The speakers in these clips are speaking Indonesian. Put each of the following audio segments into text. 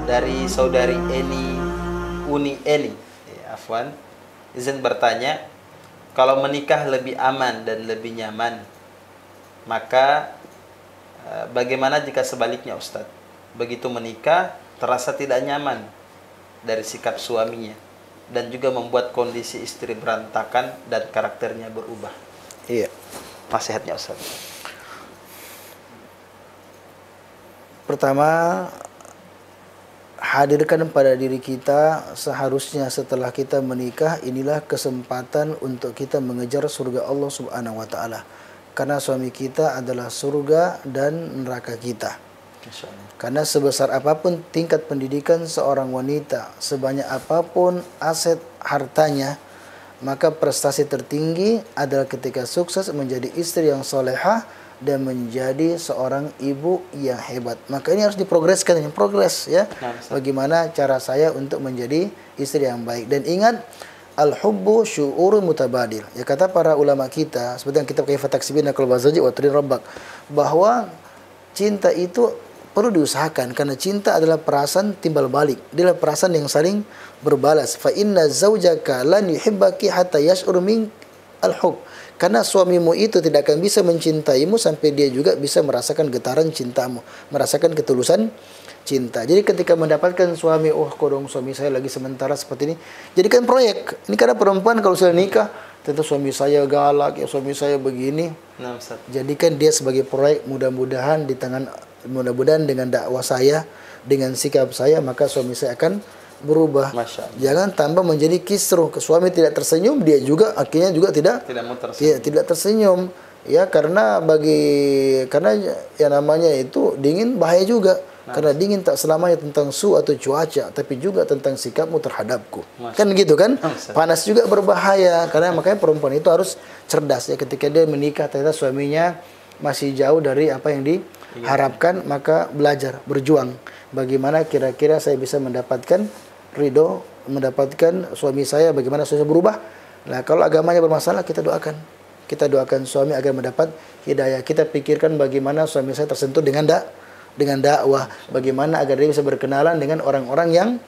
dari saudari Uni Eni, afwan, izin bertanya, kalau menikah lebih aman dan lebih nyaman, maka bagaimana jika sebaliknya Ustadz? Begitu menikah terasa tidak nyaman dari sikap suaminya dan juga membuat kondisi istri berantakan dan karakternya berubah. Iya. Nasihatnya Ustadz. Pertama, hadirkan pada diri kita seharusnya setelah kita menikah, inilah kesempatan untuk kita mengejar surga Allah Subhanahu wa taala. Karena suami kita adalah surga dan neraka kita. Karena sebesar apapun tingkat pendidikan seorang wanita, sebanyak apapun aset hartanya, maka prestasi tertinggi adalah ketika sukses menjadi istri yang solehah dan menjadi seorang ibu yang hebat. Maka ini harus diprogreskan, yang progres ya. Bagaimana cara saya untuk menjadi istri yang baik. Dan ingat, al-hubbu syu'urun mutabadil. Ya, kata para ulama kita, seperti yang kita kaifa taksibina kal bazaji wa tri rabbak, bahwa cinta itu perlu diusahakan, karena cinta adalah perasaan timbal balik. Dia adalah perasaan yang saling berbalas. Fa inna zaujaka lan yuhibbaki hatta yash'ur min al-hub. Karena suamimu itu tidak akan bisa mencintaimu sampai dia juga bisa merasakan getaran cintamu, merasakan ketulusan cinta. Jadi ketika mendapatkan suami, oh kodong suami saya lagi sementara seperti ini, jadikan proyek. Ini karena perempuan kalau sudah nikah, tentu suami saya galak, ya suami saya begini. Nah, Ustaz. Jadikan dia sebagai proyek, mudah-mudahan dengan dakwah saya, dengan sikap saya, maka suami saya akan berubah. Jangan tambah menjadi kisruh. Suami tidak tersenyum, dia juga akhirnya juga tidak mau tersenyum. tidak tersenyum. Ya, karena yang namanya itu dingin bahaya juga. Karena dingin tak selamanya tentang suhu atau cuaca, tapi juga tentang sikapmu terhadapku. Kan gitu kan? Panas juga berbahaya. Karena makanya perempuan itu harus cerdas ya, ketika dia menikah ternyata suaminya masih jauh dari apa yang diharapkan, maka belajar, berjuang. Bagaimana kira-kira saya bisa mendapatkan ridho, mendapatkan suami saya, bagaimana saya berubah. Nah, kalau agamanya bermasalah, kita doakan. Kita doakan suami agar mendapat hidayah. Kita pikirkan bagaimana suami saya tersentuh dengan dakwah. Bagaimana agar dia bisa berkenalan dengan orang-orang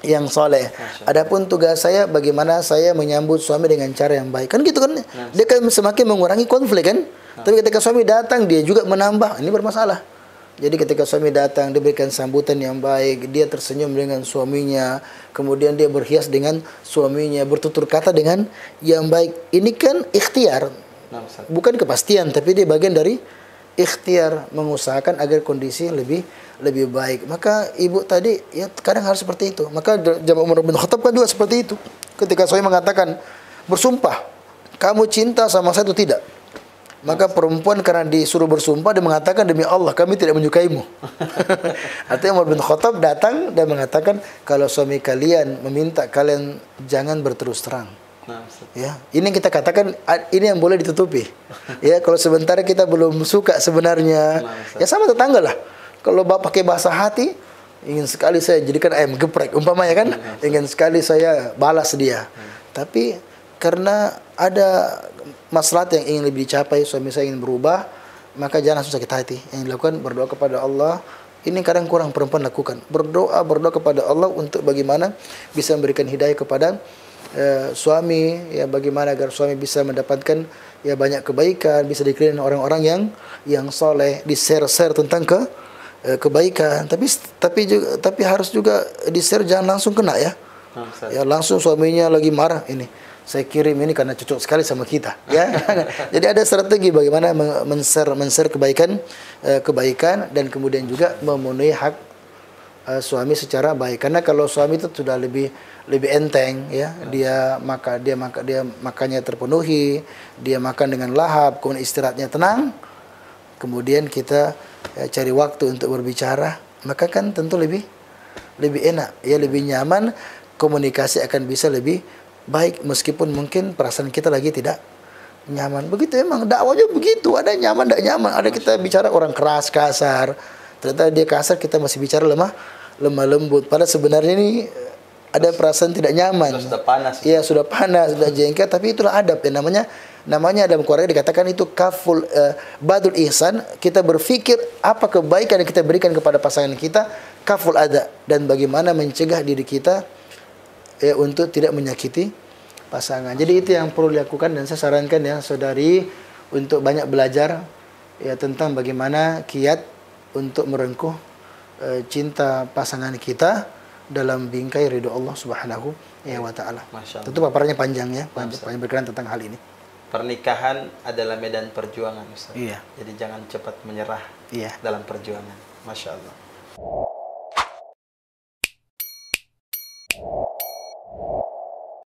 yang soleh. Adapun tugas saya, bagaimana saya menyambut suami dengan cara yang baik. Kan gitu kan? Dia kan semakin mengurangi konflik kan? Tapi ketika suami datang, dia juga menambah. Ini bermasalah. Jadi ketika suami datang, dia berikan sambutan yang baik, dia tersenyum dengan suaminya, kemudian dia berhias dengan suaminya, bertutur kata dengan yang baik. Ini kan ikhtiar, bukan kepastian, tapi dia bagian dari ikhtiar, mengusahakan agar kondisi lebih baik. Maka ibu tadi ya kadang harus seperti itu. Maka zaman Umar bin Khattab kan juga seperti itu. Ketika suami mengatakan, bersumpah, kamu cinta sama saya atau tidak? Maka perempuan karena disuruh bersumpah, dia mengatakan, demi Allah kami tidak menyukaimu. Artinya Umar bin Khattab datang dan mengatakan, kalau suami kalian meminta, kalian jangan berterus terang. Ya, ini yang kita katakan, ini yang boleh ditutupi. Ya, kalau sementara kita belum suka sebenarnya, ya sama tetangga lah. Kalau pakai bahasa hati, ingin sekali saya jadikan ayam geprek, umpamanya kan, ingin sekali saya balas dia. Tapi karena ada maslahat yang ingin lebih dicapai, suami saya ingin berubah, maka jangan langsung sakit hati. Yang dilakukan berdoa kepada Allah. Ini kadang kurang perempuan lakukan. Berdoa kepada Allah untuk bagaimana bisa memberikan hidayah kepada suami, ya, bagaimana agar suami bisa mendapatkan ya banyak kebaikan, bisa dikelilingi orang-orang yang soleh, di-share tentang kebaikan. Tapi harus juga di-share, jangan langsung kena ya. Ya, langsung suaminya lagi marah, ini saya kirim ini karena cocok sekali sama kita, ya. Jadi ada strategi bagaimana men-share kebaikan dan kemudian juga memenuhi hak suami secara baik. Karena kalau suami itu sudah lebih enteng, ya, dia makannya terpenuhi, dia makan dengan lahap, kemudian istirahatnya tenang, kemudian kita cari waktu untuk berbicara, maka kan tentu lebih enak, ya, lebih nyaman, komunikasi akan bisa lebih baik, meskipun mungkin perasaan kita lagi tidak nyaman. Begitu emang dakwahnya begitu, ada nyaman, tidak nyaman. Ada kita bicara orang keras, kasar, ternyata dia kasar, kita masih bicara lemah lembut. Padahal sebenarnya ini ada perasaan tidak nyaman. Sudah panas. Iya, sudah panas, sudah jengkel, tapi itulah adab. Yang namanya namanya dalam Quran dikatakan itu kaful badul ihsan, kita berpikir apa kebaikan yang kita berikan kepada pasangan kita, kaful ada, dan bagaimana mencegah diri kita untuk tidak menyakiti pasangan. Jadi itu yang perlu dilakukan, dan saya sarankan ya saudari untuk banyak belajar ya tentang bagaimana kiat untuk merengkuh cinta pasangan kita dalam bingkai ridho Allah Subhanahu wa taala. Tentu paparannya panjang ya, panjang berkenaan tentang hal ini. Pernikahan adalah medan perjuangan, Ustaz. Iya. Jadi jangan cepat menyerah dalam perjuangan. Masya Allah.